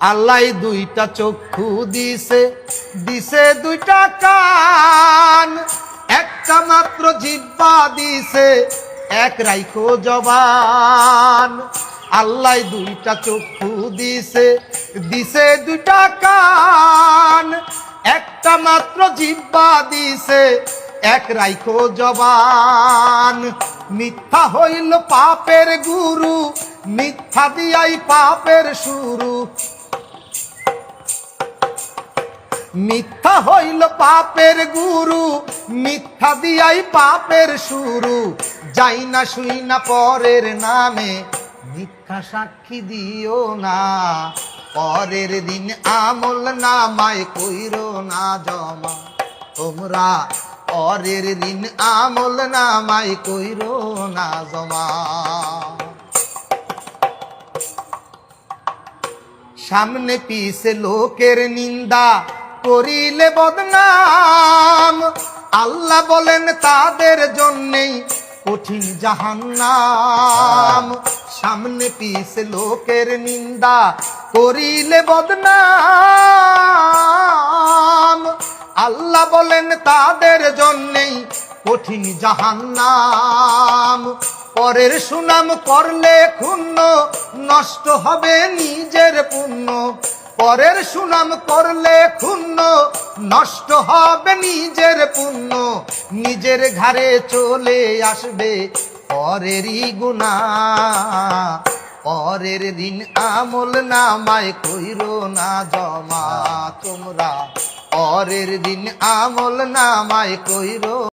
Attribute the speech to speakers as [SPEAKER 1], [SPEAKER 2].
[SPEAKER 1] আল্লাহ দুইটা চক্ষু দিছে, দিছে দুইটা কান, একটা মাত্র জিহ্বা দিছে, এক রাইখো জবান। আল্লাহ দুইটা চক্ষু দিছে, দিছে দুইটা কান, একটা মাত্র জিহ্বা দিছে, এক রাইখো জবান। মিথ্যা হইল পাপের গুরু, মিথ্যা দিয়াই পাপের শুরু। মিথ্যা হইল পাপের গুরু, মিথ্যা দিয়াই পাপের শুরু। যাই না শুই না পরের নামে, মিথ্যা সাক্ষী দিও না। পরের দিন আমল নামায় কইরো না জমা তোমরা, পরের দিন আমল নামায় কইরো না জমা। সামনে পিছে লোকের নিন্দা করিলে বদনাম, আল্লাহ বলেন তাদের জন্যেই কঠিন জাহান্নাম। সামনে পিছে লোকের নিন্দা করিলে বদনাম, আল্লাহ বলেন তাদের জন্যেই কঠিন জাহান্নাম। পরের সুনাম করলে ক্ষুণ্ণ, নষ্ট হবে নিজের পুণ্য। পরের সুনাম করলে ক্ষুণ্ণ, নষ্ট হবে নিজের পুণ্য। নিজের ঘাড়ে চলে আসবে পরেরই গুনাহ। পরের দিন আমল নামায় কইরো না জমা তোমরা, পরের দিন আমল নামায় কইরো